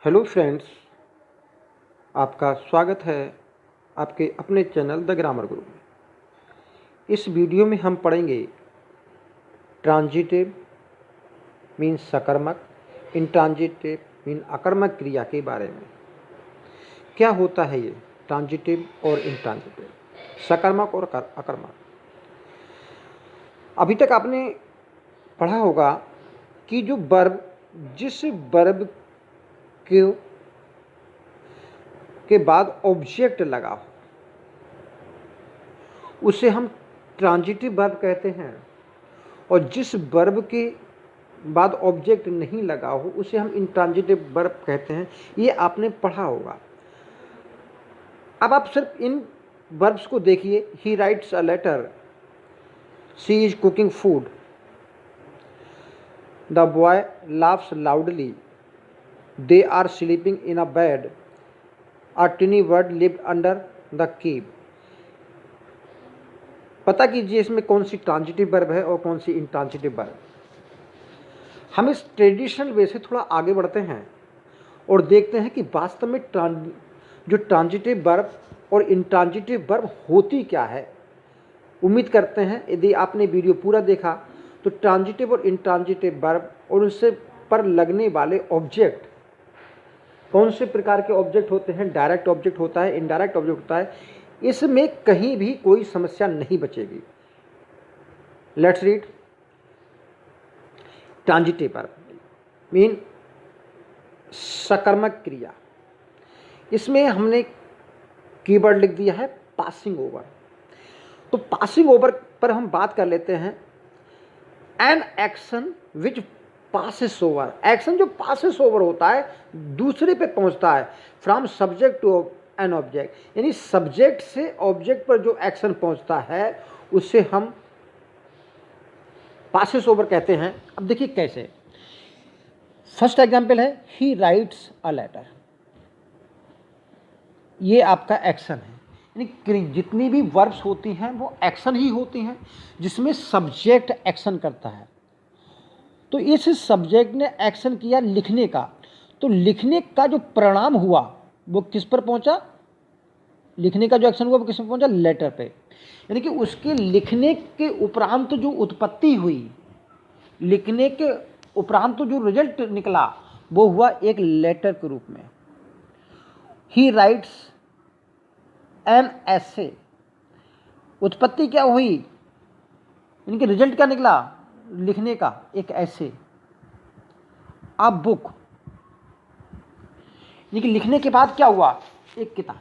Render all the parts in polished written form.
Hello friends, आपका स्वागत है आपके अपने चैनल द ग्रामर गुरु में। इस वीडियो में हम पढ़ेंगे ट्रांजिटिव मीन सकर्मक, इंट्रांजिटिव मीन अकर्मक क्रिया के बारे में। क्या होता है ये ट्रांजिटिव और इंट्रांजिटिव, सकर्मक और अकर्मक। अभी तक आपने पढ़ा होगा कि जो वर्ब, जिस वर्ब के बाद ऑब्जेक्ट लगा हो उसे हम ट्रांजिटिव वर्ब कहते हैं, और जिस वर्ब के बाद ऑब्जेक्ट नहीं लगा हो उसे हम इंट्रांजिटिव वर्ब कहते हैं। ये आपने पढ़ा होगा। अब आप सिर्फ इन वर्ब्स को देखिए। He writes a letter, she is cooking food, the boy laughs loudly, they are sleeping in a bed, a tiny bird lived under the keep. पता कीजिए इसमें कौन सी ट्रांजिटिव वर्ब है और कौन सी इंट्रांजिटिव वर्ब। हम इस ट्रेडिशनल वे से थोड़ा आगे बढ़ते हैं और देखते हैं कि वास्तव में जो ट्रांजिटिव वर्ब और इंट्रांजिटिव वर्ब होती क्या है। उम्मीद करते हैं यदि आपने वीडियो पूरा देखा तो ट्रांजिटिव और इंट्रांजिटिव वर्ब और उससे पर लगने वाले ऑब्जेक्ट, कौन से प्रकार के ऑब्जेक्ट होते हैं, डायरेक्ट ऑब्जेक्ट होता है, इनडायरेक्ट ऑब्जेक्ट होता है, इसमें कहीं भी कोई समस्या नहीं बचेगी। Let's read. Transitive verb mean सकर्मक क्रिया। इसमें हमने कीवर्ड लिख दिया है पासिंग ओवर। तो पासिंग ओवर पर हम बात कर लेते हैं। An action which passes over, action जो पासिस ओवर होता है, दूसरे पे पहुंचता है, from subject to an object, यानी सब्जेक्ट से ऑब्जेक्ट पर जो एक्शन पहुंचता है उसे हम पासिस ओवर कहते हैं। अब देखिए कैसे। फर्स्ट एग्जांपल है ही राइट्स अ लेटर। ये आपका एक्शन है, यानी जितनी भी वर्ब्स होती हैं वो एक्शन ही होती हैं जिसमें सब्जेक्ट एक्शन करता है। तो इस सब्जेक्ट ने एक्शन किया लिखने का, तो लिखने का जो परिणाम हुआ वो किस पर पहुंचा, लिखने का जो एक्शन हुआ वो किस पर पहुंचा, लेटर पे। यानी कि उसके लिखने के उपरांत जो उत्पत्ति हुई, लिखने के उपरांत जो रिजल्ट निकला वो हुआ एक लेटर के रूप में। ही राइट्स एन एसे, उत्पत्ति क्या हुई, यानी कि रिजल्ट क्या निकला लिखने का, एक ऐसे। अ बुक, यानी कि लिखने के बाद क्या हुआ, एक किताब।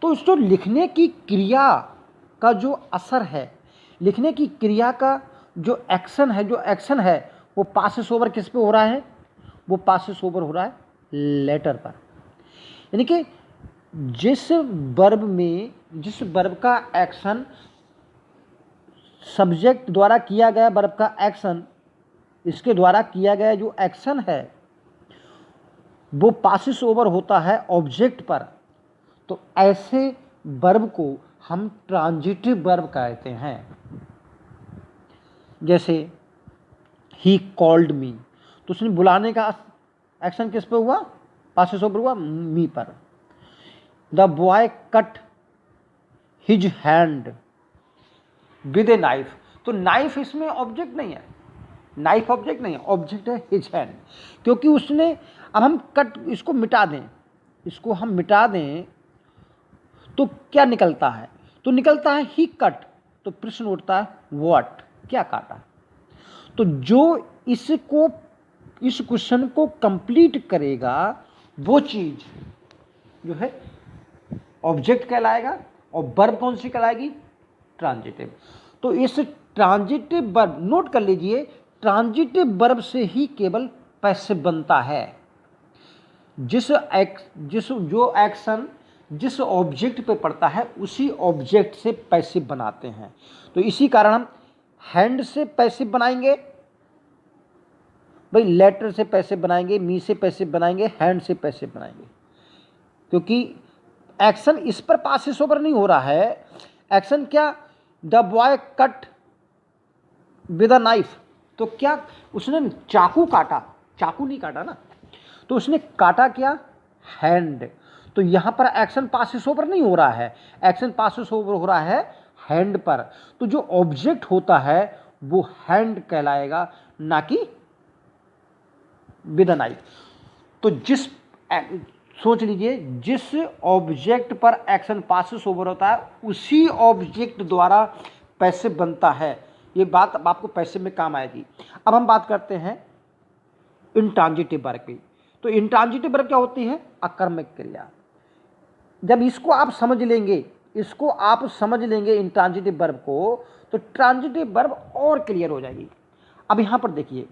तो इस जो लिखने की क्रिया का जो असर है, लिखने की क्रिया का जो एक्शन है वो पासिस ओवर किस पे हो रहा है, वो पासिस ओवर हो रहा है लेटर पर। यानी कि जिस वर्ब का एक्शन सब्जेक्ट द्वारा किया गया, वर्ब का एक्शन, इसके द्वारा किया गया जो एक्शन है वो पासिस ओवर होता है ऑब्जेक्ट पर, तो ऐसे वर्ब को हम ट्रांजिटिव वर्ब कहते हैं। जैसे ही कॉल्ड मी, तो उसने बुलाने का एक्शन किस पे हुआ, पासिस ओवर हुआ मी पर। The boy cut his hand with a knife, तो नाइफ इसमें ऑब्जेक्ट नहीं है, नाइफ ऑब्जेक्ट नहीं है, ऑब्जेक्ट है हिज हैंड, क्योंकि उसने, अब हम कट, इसको मिटा दें, इसको हम मिटा दें तो क्या निकलता है, तो निकलता है ही कट। तो प्रश्न उठता है व्हाट, क्या काटा। तो जो इसको, इस क्वेश्चन को कंप्लीट करेगा वो चीज जो है ऑब्जेक्ट कहलाएगा, और वर्ब कौन सी कहलाएगी, ट्रांजिटिव। तो इस ट्रांजिटिव वर्ब, नोट कर लीजिए, ट्रांजिटिव वर्ब से ही केवल पैसिव बनता है। जो एक्शन जिस ऑब्जेक्ट पे पड़ता है उसी ऑब्जेक्ट से पैसिव बनाते हैं। तो इसी कारण हम हैंड से पैसिव बनाएंगे, भाई लेटर से पैसिव बनाएंगे, मी से पैसिव बनाएंगे, हैंड से पैसिव बनाएंगे, क्योंकि एक्शन इस पर पासिस ओवर नहीं हो रहा है। एक्शन क्या, the boy cut with a knife, तो क्या उसने चाकू काटा, चाकू नहीं काटा ना, तो उसने काटा क्या, हैंड। तो यहां पर एक्शन पासिस ओवर नहीं हो रहा है, एक्शन पासिस ओवर हो रहा है हैंड पर। तो जो ऑब्जेक्ट होता है वो हैंड कहलाएगा, ना कि विद एन आई। तो सोच लीजिए, जिस ऑब्जेक्ट पर एक्शन पासिस ओवर होता है उसी ऑब्जेक्ट द्वारा पैसिव बनता है। ये बात अब आपको पैसिव में काम आएगी। अब हम बात करते हैं इंट्रांजिटिव वर्ब की। तो इंट्रांजिटिव वर्ब क्या होती है? अकर्मक क्रिया। जब इसको आप समझ लेंगे, इंट्रांजिटिव वर्ब को, तो ट्रांजिटिव वर्ब और क्लियर हो जाएगी। अब यहां पर देखिए,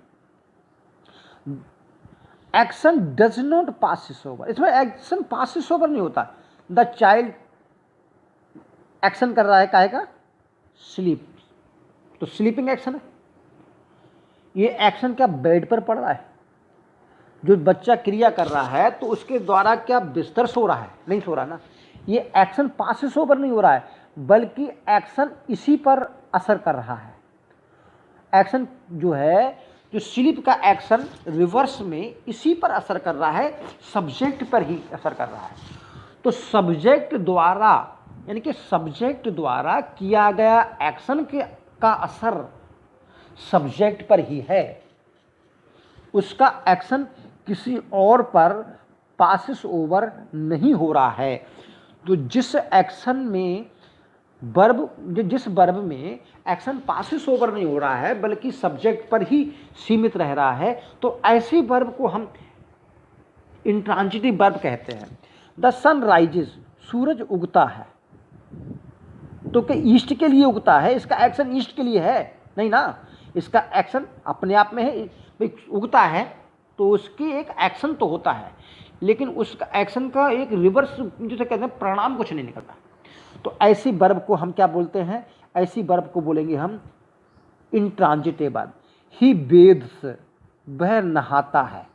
action does not passes over, इसमें एक्शन पासिस ओवर नहीं होता। द चाइल्ड एक्शन कर रहा है, काहे का? स्लीप। तो स्लीपिंग एक्शन है। ये एक्शन क्या बेड पर पड़ रहा है? जो बच्चा क्रिया कर रहा है तो उसके द्वारा क्या बिस्तर सो रहा है? नहीं सो रहा ना। ये एक्शन पासिस ओवर नहीं हो रहा है, बल्कि एक्शन इसी पर असर कर रहा है। एक्शन जो है, जो स्लीप का एक्शन रिवर्स में इसी पर असर कर रहा है, सब्जेक्ट पर ही असर कर रहा है। तो सब्जेक्ट द्वारा, यानी कि सब्जेक्ट द्वारा किया गया एक्शन का असर सब्जेक्ट पर ही है, उसका एक्शन किसी और पर पासिस ओवर नहीं हो रहा है। तो जिस वर्ब में एक्शन पासिस ओवर नहीं हो रहा है बल्कि सब्जेक्ट पर ही सीमित रह रहा है, तो ऐसी वर्ब को हम इंट्रांजिटिव वर्ब कहते हैं। द सन राइजेस, सूरज उगता है। तो क्या ईस्ट के लिए उगता है? इसका एक्शन ईस्ट के लिए है? नहीं ना, इसका एक्शन अपने आप में है। भाई उगता है तो उसकी एक एक्शन तो होता है, लेकिन उसका एक्शन का एक रिवर्स जिसे कहते हैं परिणाम कुछ नहीं निकलता। तो ऐसी वर्ब को हम क्या बोलते हैं? ऐसी वर्ब को बोलेंगे हम इंट्रांजिटिव वर्ब। ही बेद्स, वह नहाता है।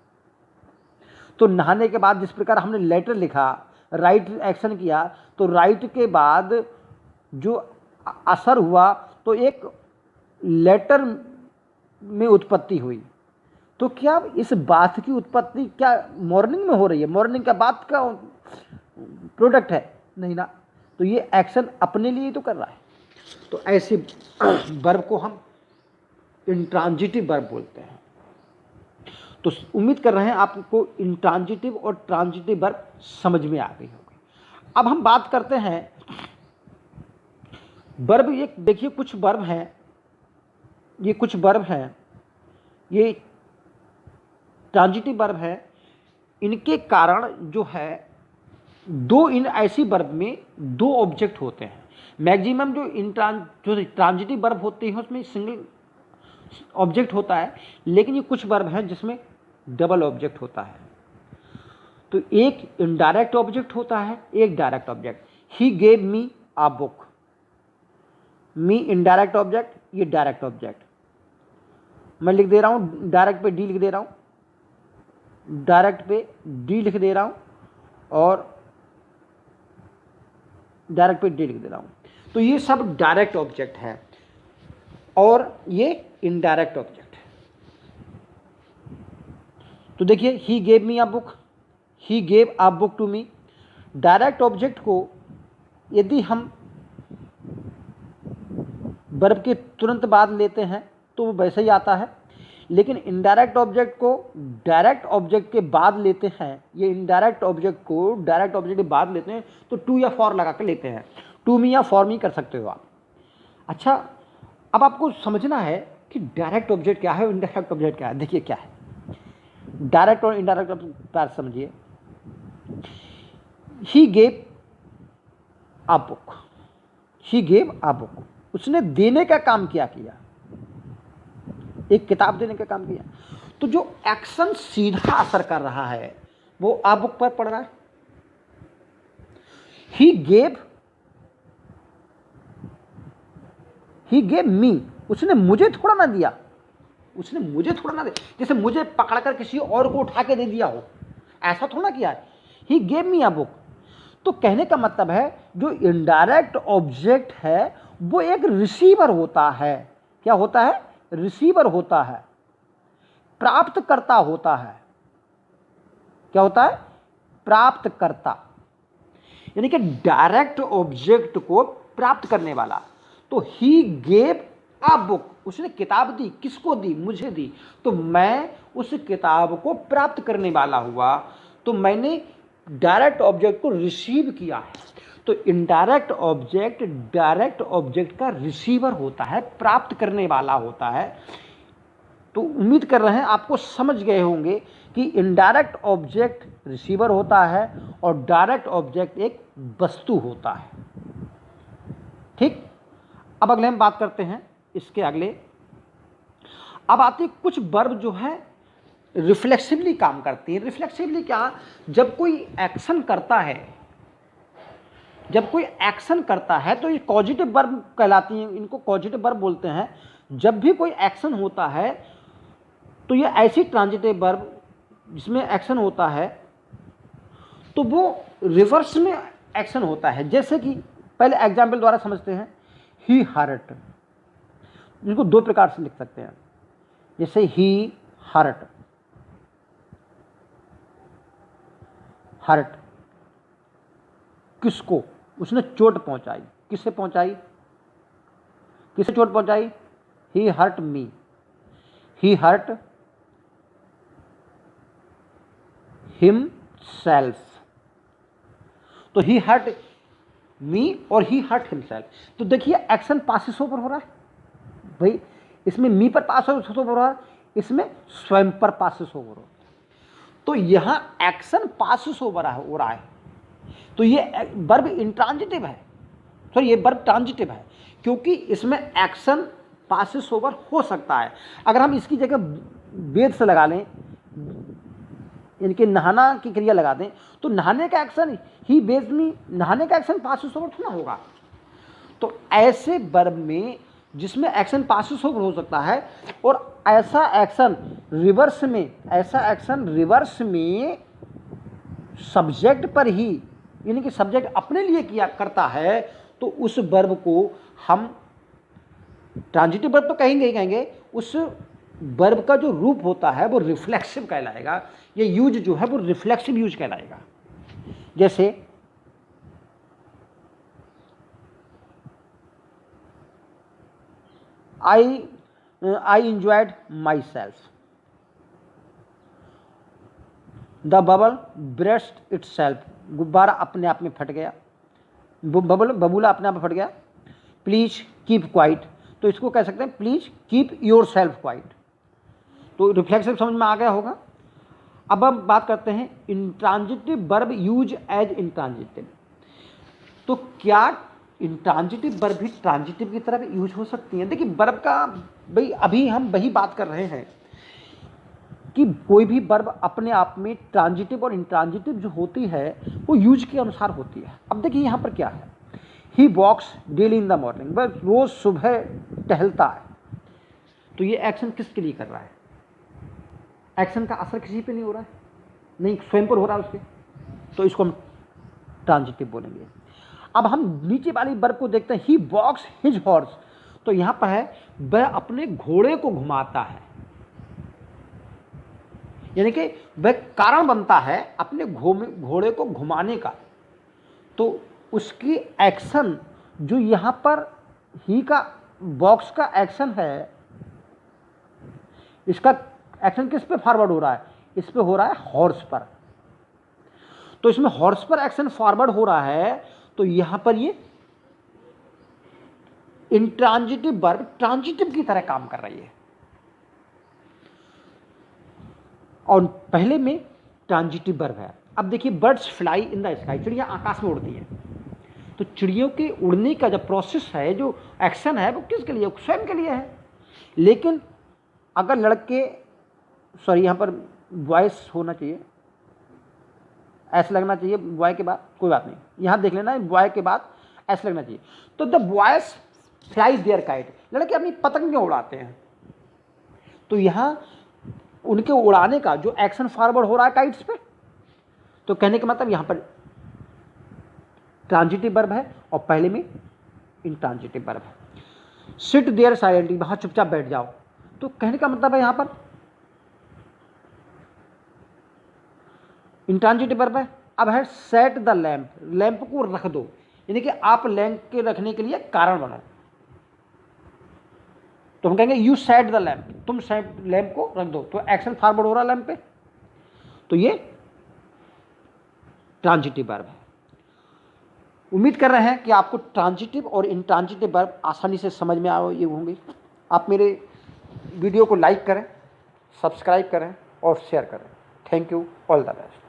तो नहाने के बाद जिस प्रकार हमने लेटर लिखा, राइट एक्शन किया, तो राइट के बाद जो असर हुआ तो एक लेटर में उत्पत्ति हुई। तो क्या इस बात की उत्पत्ति क्या मॉर्निंग में हो रही है? मॉर्निंग का बात का प्रोडक्ट है? नहीं ना। तो ये एक्शन अपने लिए तो कर रहा है। तो ऐसे वर्ब को हम इंट्रांजिटिव वर्ब बोलते हैं। तो उम्मीद कर रहे हैं आपको इंट्रांजिटिव और ट्रांजिटिव वर्ब समझ में आ गई होगी। अब हम बात करते हैं वर्ब। ये देखिए, कुछ वर्ब हैं, ये ट्रांजिटिव वर्ब है। इनके कारण जो है इन ऐसी वर्ब में दो ऑब्जेक्ट होते हैं। मैक्सिमम जो ट्रांजिटिव वर्ब होते हैं उसमें सिंगल ऑब्जेक्ट होता है, लेकिन ये कुछ वर्ब हैं जिसमें डबल ऑब्जेक्ट होता है। तो एक इनडायरेक्ट ऑब्जेक्ट होता है, एक direct object. He gave me a book. Me indirect object, ये डायरेक्ट ऑब्जेक्ट। मैं लिख दे रहा हूं, डायरेक्ट पे डी लिख दे रहा हूं, डायरेक्ट पे डी लिख दे रहा हूं और डायरेक्ट पे डी लिख दे रहा हूं। तो ये सब डायरेक्ट ऑब्जेक्ट है और ये इनडायरेक्ट ऑब्जेक्ट है। तो देखिए, he gave me a book, he gave a book to me. Direct object को यदि हम वर्ब के तुरंत बाद लेते हैं तो वो वैसे ही आता है, लेकिन इनडायरेक्ट ऑब्जेक्ट को डायरेक्ट ऑब्जेक्ट के बाद लेते हैं, ये इनडायरेक्ट ऑब्जेक्ट को डायरेक्ट ऑब्जेक्ट के बाद लेते हैं तो टू या फॉर लगा कर लेते हैं। टू मी या फॉर मी कर सकते हो आप। अच्छा, अब आपको समझना है कि डायरेक्ट ऑब्जेक्ट क्या है और इनडायरेक्ट ऑब्जेक्ट क्या है। देखिए क्या है डायरेक्ट और इनडायरेक्ट ऑब्जेक्ट, समझिए। ही gave a book, he gave a book, उसने देने का काम किया, एक किताब देने का काम किया। तो जो एक्शन सीधा असर कर रहा है वो अ बुक पर पड़ रहा है। ही गेव मी, उसने मुझे थोड़ा ना दिया, जैसे मुझे पकड़कर किसी और को उठा के दे दिया हो, ऐसा थोड़ा किया है। ही गेव मी अ बुक। तो कहने का मतलब है जो इनडायरेक्ट ऑब्जेक्ट है वो एक रिसीवर होता है। क्या होता है? रिसीवर होता है, प्राप्तकर्ता होता है। क्या होता है? प्राप्त करता, यानी कि डायरेक्ट ऑब्जेक्ट को प्राप्त करने वाला। तो ही गेव अ बुक, उसने किताब दी, किसको दी? मुझे दी। तो मैं उस किताब को प्राप्त करने वाला हुआ, तो मैंने डायरेक्ट ऑब्जेक्ट को रिसीव किया है। तो इनडायरेक्ट ऑब्जेक्ट डायरेक्ट ऑब्जेक्ट का रिसीवर होता है, प्राप्त करने वाला होता है। तो उम्मीद कर रहे हैं आपको समझ गए होंगे कि इनडायरेक्ट ऑब्जेक्ट रिसीवर होता है और डायरेक्ट ऑब्जेक्ट एक वस्तु होता है। ठीक, अब अगले हम बात करते हैं इसके अगले। अब आती कुछ वर्ब जो है रिफ्लेक्सिवली काम करती है। रिफ्लेक्सिवली क्या? जब कोई एक्शन करता है, जब कोई एक्शन करता है तो ये कॉजिटिव वर्ब कहलाती हैं, इनको कॉजिटिव वर्ब बोलते हैं। जब भी कोई एक्शन होता है तो ये ऐसी ट्रांजिटिव वर्ब जिसमें एक्शन होता है तो वो रिवर्स में एक्शन होता है। जैसे कि पहले एग्जाम्पल द्वारा समझते हैं, ही हर्ट, इनको दो प्रकार से लिख सकते हैं। जैसे ही हर्ट, हर्ट किसको? उसने चोट पहुंचाई। किससे पहुंचाई? किससे चोट पहुंचाई? ही हर्ट मी, ही हर्ट हिमसेल्फ। तो ही हर्ट मी और ही हर्ट हिमसेल्फ। तो देखिए एक्शन पासिस ओवर हो रहा है भाई, इसमें मी पर पास ओवर हो रहा है, इसमें स्वयं पर पासिस ओवर हो रहा है। तो यहां एक्शन पासिस ओवर हो रहा है, तो ये वर्ब इंट्रांजिटिव है, सॉरी ये वर्ब ट्रांजिटिव है, क्योंकि इसमें एक्शन पासिस ओवर हो सकता है। अगर हम इसकी जगह वेद से लगा लें, इनके नहाना की क्रिया लगा दें, तो नहाने का एक्शन ही बेज मी, नहाने का एक्शन पासिस ओवर थोड़ा होगा। तो ऐसे वर्ब में जिसमें एक्शन पासिस ओवर हो सकता है और ऐसा एक्शन रिवर्स में, ऐसा एक्शन रिवर्स में सब्जेक्ट पर ही, यानी कि सब्जेक्ट अपने लिए किया करता है, तो उस वर्ब को हम ट्रांजिटिव वर्ब तो कहेंगे ही कहेंगे, उस वर्ब का जो रूप होता है वो रिफ्लेक्सिव कहलाएगा। ये यूज जो है वो रिफ्लेक्सिव यूज कहलाएगा। जैसे I enjoyed myself, the bubble burst itself, गुब्बारा अपने आप में फट गया, बबूला अपने आप में फट गया। प्लीज कीप क्वाइट, तो इसको कह सकते हैं please keep your self quite. तो रिफ्लेक्सिव समझ में आ गया होगा। अब हम बात करते हैं intransitive verb use as intransitive. तो क्या इंट्रांजिटिव वर्ब भी ट्रांजिटिव की तरह यूज हो सकती है? देखिए वर्ब का भाई अभी हम वही बात कर रहे हैं कि कोई भी वर्ब अपने आप में ट्रांजिटिव और इंट्रांजिटिव जो होती है वो यूज के अनुसार होती है। अब देखिए यहाँ पर क्या है, ही वॉक्स डेली इन द मॉर्निंग, वह रोज सुबह टहलता है। तो ये एक्शन किसके लिए कर रहा है? एक्शन का असर किसी पे नहीं हो रहा है, नहीं स्वयं पर हो रहा है उसके, तो इसको हम ट्रांजिटिव बोलेंगे। अब हम नीचे वाली वर्ब को देखते हैं, ही वॉक्स हिज हॉर्स। तो यहाँ पर है वह अपने घोड़े को घुमाता है, यानी कि वह कारण बनता है अपने घोड़े को घुमाने का। तो उसकी एक्शन जो यहाँ पर ही का बॉक्स का एक्शन है, इसका एक्शन किस पे फॉरवर्ड हो रहा है? इस पे हो रहा है हॉर्स पर। तो इसमें हॉर्स पर एक्शन फॉरवर्ड हो रहा है, तो यहां पर ये इंट्रांजिटिव वर्ब ट्रांजिटिव की तरह काम कर रही है, और पहले में ट्रांजिटिव वर्ब है। अब देखिए birds fly in the sky, चिड़ियां आकाश में उड़ती हैं। तो चिड़ियों के उड़ने का जो प्रोसेस है, जो एक्शन है, वो किसके लिए? स्वयं के लिए है। लेकिन अगर लड़के, सॉरी यहाँ पर वॉइस होना चाहिए, ऐसा लगना चाहिए बॉय के बाद, कोई बात नहीं, यहाँ देख लेना बॉय के बाद ऐसा लगना चाहिए। तो the boys fly their kite, लड़के अपनी पतंगें उड़ाते हैं। तो यहाँ उनके उड़ाने का जो एक्शन फॉरवर्ड हो रहा है काइट्स पे, तो कहने का मतलब यहाँ पर ट्रांजिटिव वर्ब है और पहले में इंट्रांजिटिव वर्ब है। सिट देयर साइलेंटली, वहां चुपचाप बैठ जाओ, तो कहने का मतलब है यहाँ पर इंट्रांजिटिव वर्ब है। अब है सेट द लैंप, लैंप को रख दो, यानी कि आप लैंप के रखने के लिए कारण बनो। तो हम कहेंगे यू सेट द लैंप, तुम लैंप को रख दो, तो एक्शन फॉरवर्ड हो रहा लैंप पे, तो ये ट्रांजिटिव वर्ब है। उम्मीद कर रहे हैं कि आपको ट्रांजिटिव और इंट्रांजिटिव वर्ब आसानी से समझ में आए होंगे। आप मेरे वीडियो को लाइक करें, सब्सक्राइब करें और शेयर करें। Thank you, all the best.